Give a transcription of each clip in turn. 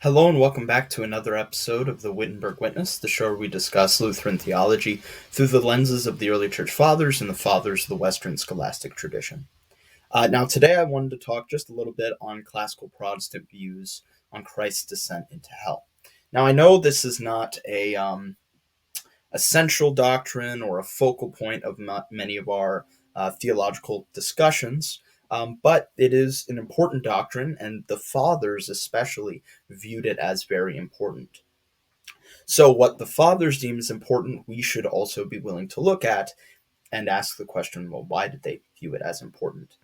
Hello and welcome back to another episode of the Wittenberg Witness, the show where we discuss Lutheran theology through the lenses of the early church fathers and the fathers of the Western scholastic tradition. Now, today I wanted to talk just a little bit on classical Protestant views on Christ's descent into hell. Now, I know this is not a central doctrine or a focal point of many of our theological discussions, but it is an important doctrine, and the fathers especially viewed it as very important. So, what the fathers deem as important, we should also be willing to look at and ask the question, well, why did they view it as important?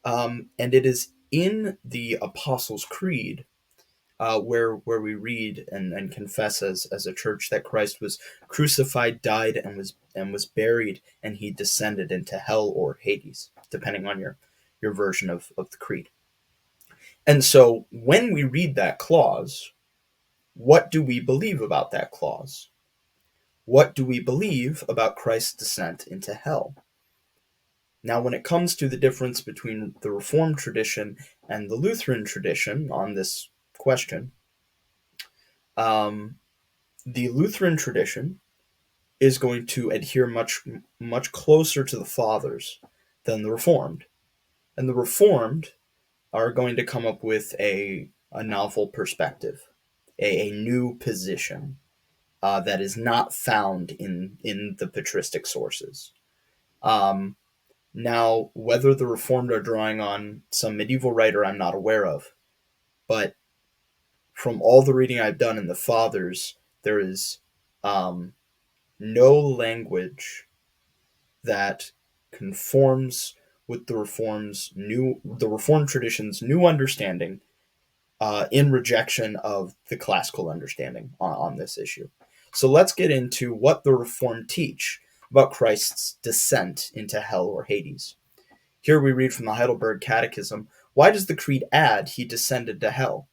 And it is in the Apostles' Creed where we read and confess as a church that Christ was crucified, died, and was buried, and he descended into hell or Hades, depending on your version of the creed. And so when we read that clause, what do we believe about that clause? What do we believe about Christ's descent into hell? Now, when it comes to the difference between the Reformed tradition and the Lutheran tradition on this question, um, the Lutheran tradition is going to adhere much closer to the fathers than the Reformed, and the Reformed are going to come up with a novel perspective, a new position that is not found in the patristic sources. Um, Now, whether the Reformed are drawing on some medieval writer, I'm not aware of, but from all the reading I've done in the fathers, there is um, no language that conforms with the Reformed tradition's new understanding in rejection of the classical understanding on this issue. So let's get into what the Reformed teach about Christ's descent into hell or Hades. Here we read from the Heidelberg Catechism, "Why does the Creed add he descended to hell?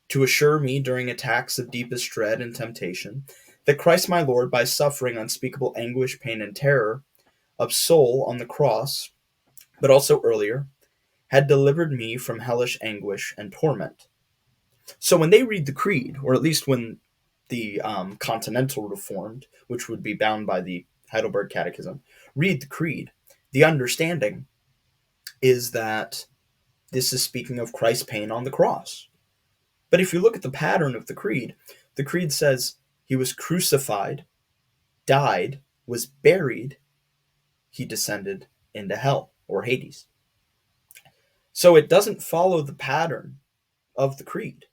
To assure me during attacks of deepest dread and temptation that Christ my Lord, by suffering unspeakable anguish, pain, and terror of soul on the cross, but also earlier, had delivered me from hellish anguish and torment." So when they read the Creed, or at least when the Continental Reformed, which would be bound by the Heidelberg Catechism, read the Creed, the understanding is that this is speaking of Christ's pain on the cross. But if you look at the pattern of the Creed says he was crucified, died, was buried, he descended into hell or Hades. So it doesn't follow the pattern of the Creed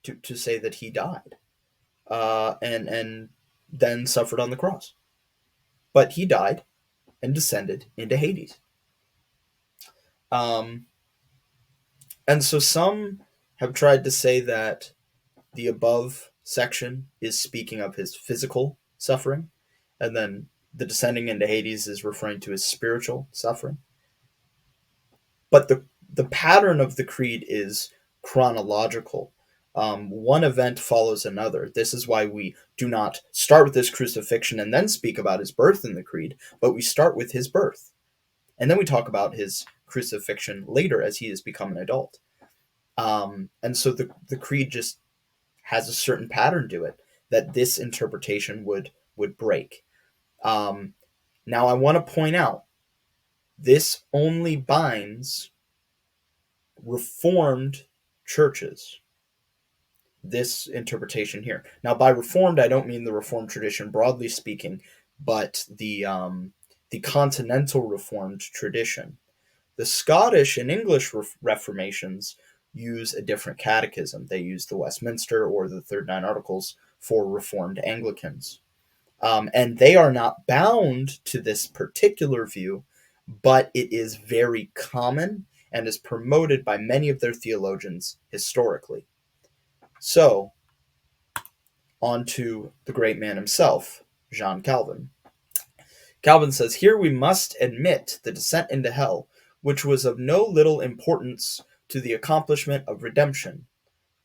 to say that he died and then suffered on the cross. But he died and descended into Hades. Um, and so some have tried to say that the above section is speaking of his physical suffering, and then the descending into Hades is referring to his spiritual suffering. But the pattern of the creed is chronological. One event follows another. This is why we do not start with his crucifixion and then speak about his birth in the creed, but we start with his birth. And then we talk about his crucifixion later as he has become an adult. And so the creed just has a certain pattern to it that this interpretation would break. Now, I want to point out this only binds Reformed churches, this interpretation here. Now, by Reformed, I don't mean the Reformed tradition broadly speaking, but the continental Reformed tradition. The Scottish and English Reformations use a different catechism. They use the Westminster or the Third Nine Articles for Reformed Anglicans. And they are not bound to this particular view, but it is very common and is promoted by many of their theologians historically. So, on to the great man himself, John Calvin. Calvin says, "Here we must admit the descent into hell, which was of no little importance to the accomplishment of redemption.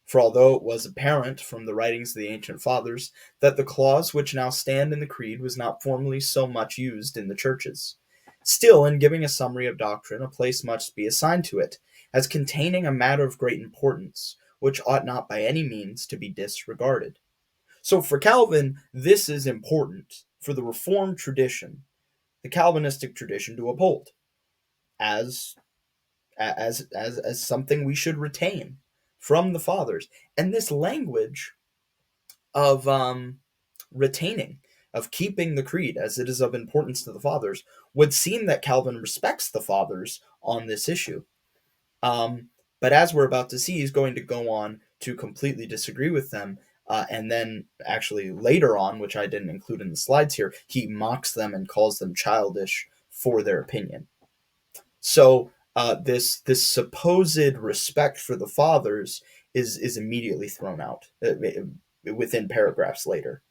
For although it was apparent from the writings of the ancient fathers that the clause which now stand in the creed was not formerly so much used in the churches, still in giving a summary of doctrine a place must be assigned to it, as containing a matter of great importance, which ought not by any means to be disregarded. So for Calvin, this is important for the Reformed tradition, the Calvinistic tradition, to uphold as as something we should retain from the fathers. And this language of retaining, of keeping the creed as it is of importance to the fathers, would seem that Calvin respects the fathers on this issue. But as we're about to see, he's going to go on to completely disagree with them. And then, actually, later on, which I didn't include in the slides here, he mocks them and calls them childish for their opinion. So, this supposed respect for the fathers is immediately thrown out within paragraphs later.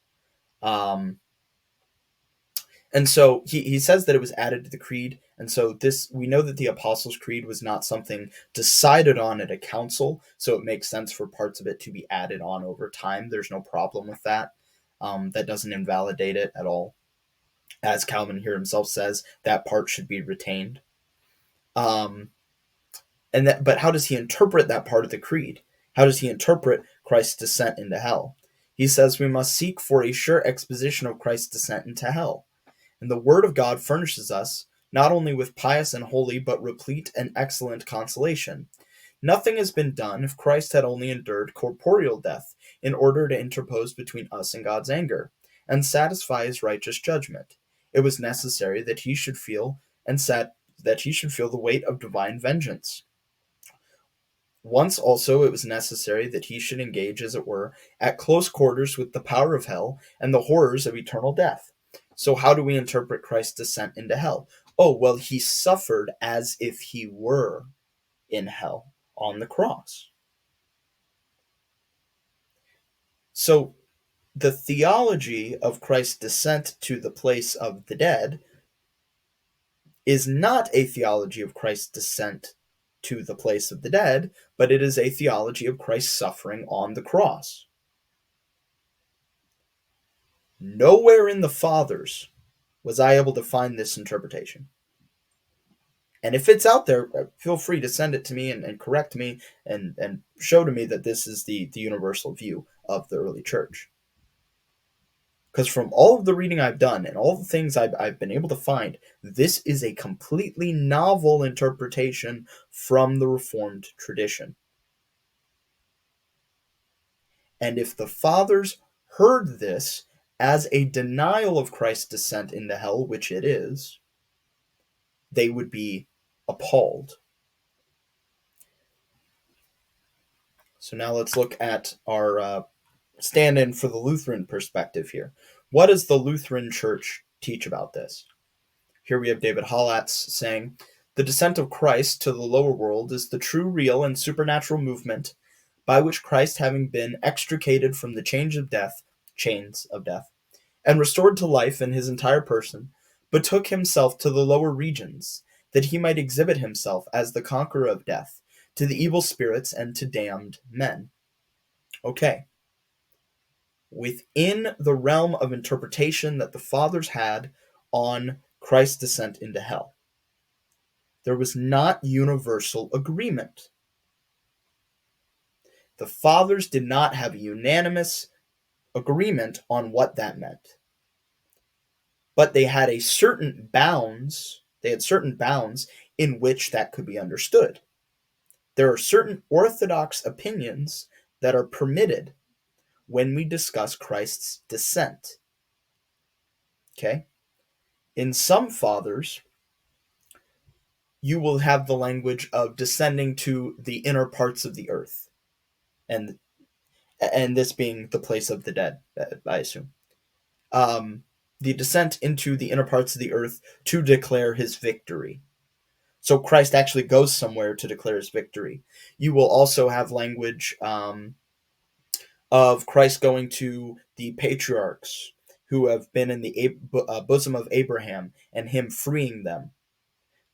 And so he says that it was added to the creed. And so we know that the Apostles' Creed was not something decided on at a council. So it makes sense for parts of it to be added on over time. There's no problem with that. That doesn't invalidate it at all. As Calvin here himself says, that part should be retained. But how does he interpret that part of the creed? How does he interpret Christ's descent into hell? He says we must seek for a sure exposition of Christ's descent into hell. And the Word of God furnishes us not only with pious and holy, but replete and excellent consolation. Nothing has been done if Christ had only endured corporeal death in order to interpose between us and God's anger, and satisfy his righteous judgment. It was necessary that he should feel the weight of divine vengeance. Once also it was necessary that he should engage, as it were, at close quarters with the power of hell and the horrors of eternal death. So how do we interpret Christ's descent into hell? Oh, well, he suffered as if he were in hell on the cross. So the theology of Christ's descent to the place of the dead is not a theology of Christ's descent to the place of the dead, but it is a theology of Christ's suffering on the cross. Nowhere in the Fathers was I able to find this interpretation. And if it's out there, feel free to send it to me and correct me and show to me that this is the universal view of the early church. Because from all of the reading I've done and all the things I've been able to find, this is a completely novel interpretation from the Reformed tradition. And if the Fathers heard this as a denial of Christ's descent into hell, which it is, they would be appalled. So now let's look at our stand-in for the Lutheran perspective here. What does the Lutheran Church teach about this? Here we have David Hollatz saying, the descent of Christ to the lower world is the true, real, and supernatural movement by which Christ, having been extricated from the chains of death, and restored to life in his entire person, betook himself to the lower regions, that he might exhibit himself as the conqueror of death, to the evil spirits and to damned men. Okay. Within the realm of interpretation that the Fathers had on Christ's descent into hell, there was not universal agreement. The Fathers did not have a unanimous agreement on what that meant. But they had certain bounds in which that could be understood. There are certain orthodox opinions that are permitted when we discuss Christ's descent. Okay? In some Fathers, you will have the language of descending to the inner parts of the earth, and this being the place of the dead, I assume. The descent into the inner parts of the earth to declare his victory. So Christ actually goes somewhere to declare his victory. You will also have language of Christ going to the patriarchs who have been in the bosom of Abraham and him freeing them.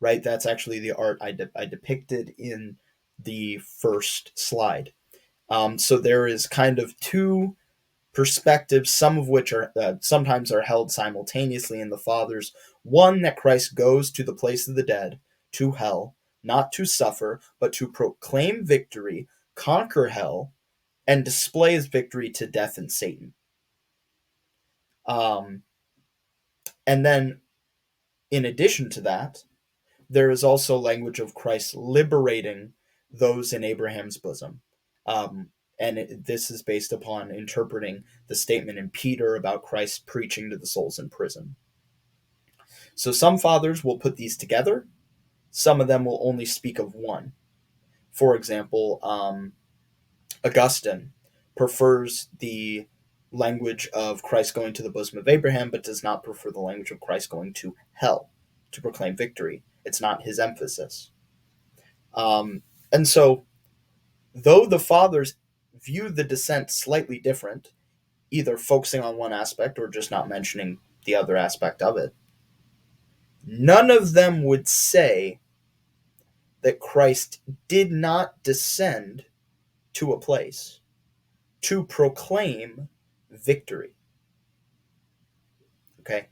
Right? That's actually the art I depicted in the first slide. So there is kind of two perspectives, some of which are sometimes are held simultaneously in the Fathers. One, that Christ goes to the place of the dead, to hell, not to suffer, but to proclaim victory, conquer hell, and display his victory to death and Satan. And then, in addition to that, there is also language of Christ liberating those in Abraham's bosom. This is based upon interpreting the statement in Peter about Christ preaching to the souls in prison. So some fathers will put these together. Some of them will only speak of one. For example, Augustine prefers the language of Christ going to the bosom of Abraham, but does not prefer the language of Christ going to hell to proclaim victory. It's not his emphasis. And so, though the fathers view the descent slightly different, either focusing on one aspect or just not mentioning the other aspect of it, none of them would say that Christ did not descend to a place to proclaim victory. Okay?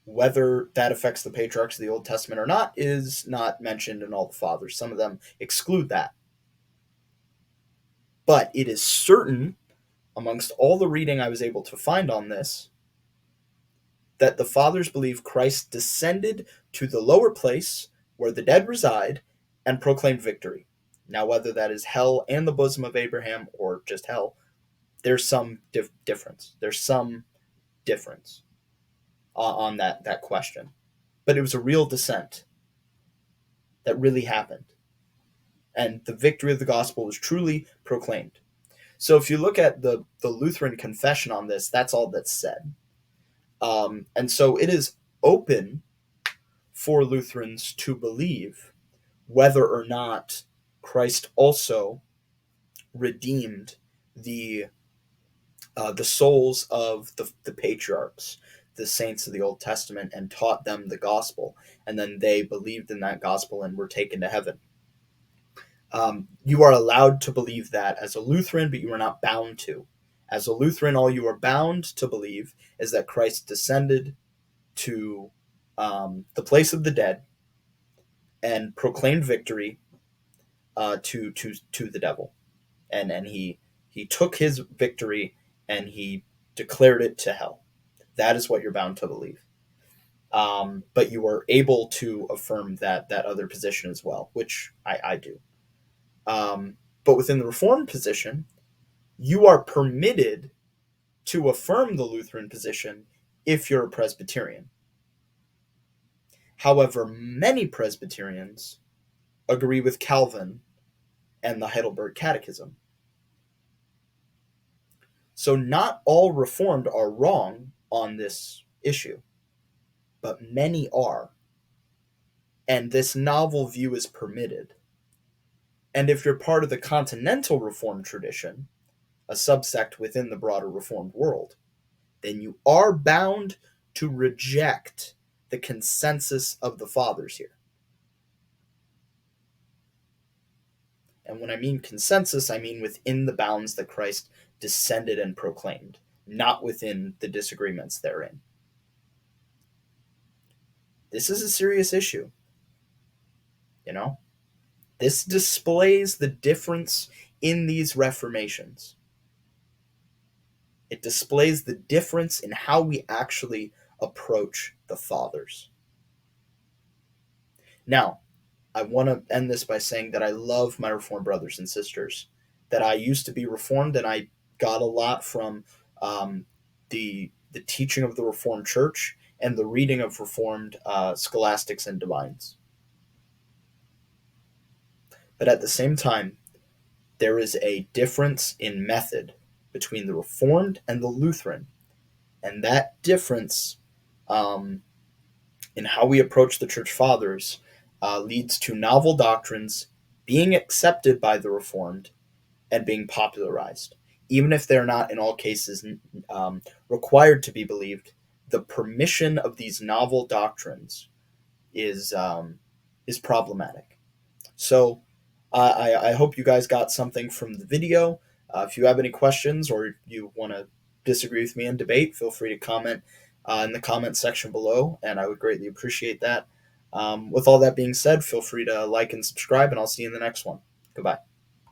Whether that affects the patriarchs of the Old Testament or not is not mentioned in all the fathers. Some of them exclude that. But it is certain, amongst all the reading I was able to find on this, that the fathers believe Christ descended to the lower place where the dead reside and proclaimed victory. Now, whether that is hell and the bosom of Abraham or just hell, there's some difference. There's some difference on that question. But it was a real descent that really happened. And the victory of the gospel was truly proclaimed. So if you look at the Lutheran confession on this, that's all that's said. And so it is open for Lutherans to believe whether or not Christ also redeemed the souls of the patriarchs, the saints of the Old Testament, and taught them the gospel, and then they believed in that gospel and were taken to heaven. You are allowed to believe that as a Lutheran, but you are not bound to. As a Lutheran, all you are bound to believe is that Christ descended to the place of the dead and proclaimed victory to the devil, and he took his victory and he declared it to hell. That is what you're bound to believe. But you are able to affirm that other position as well, which I do. But within the Reformed position, you are permitted to affirm the Lutheran position if you're a Presbyterian. However, many Presbyterians agree with Calvin and the Heidelberg Catechism. So not all Reformed are wrong on this issue, but many are. And this novel view is permitted. And if you're part of the Continental Reformed tradition, a subsect within the broader Reformed world, then you are bound to reject the consensus of the fathers here. And when I mean consensus, I mean within the bounds that Christ descended and proclaimed, not within the disagreements therein. This is a serious issue. This displays the difference in these reformations. It displays the difference in how we actually approach the fathers. Now, I want to end this by saying that I love my Reformed brothers and sisters, that I used to be Reformed, and I got a lot from the teaching of the Reformed Church and the reading of Reformed scholastics and divines. But at the same time, there is a difference in method between the Reformed and the Lutheran. And that difference in how we approach the Church Fathers leads to novel doctrines being accepted by the Reformed and being popularized. Even if they're not in all cases required to be believed, the permission of these novel doctrines is problematic. So I hope you guys got something from the video. If you have any questions or you want to disagree with me and debate, feel free to comment in the comment section below, and I would greatly appreciate that. With all that being said, feel free to like and subscribe, and I'll see you in the next one. Goodbye.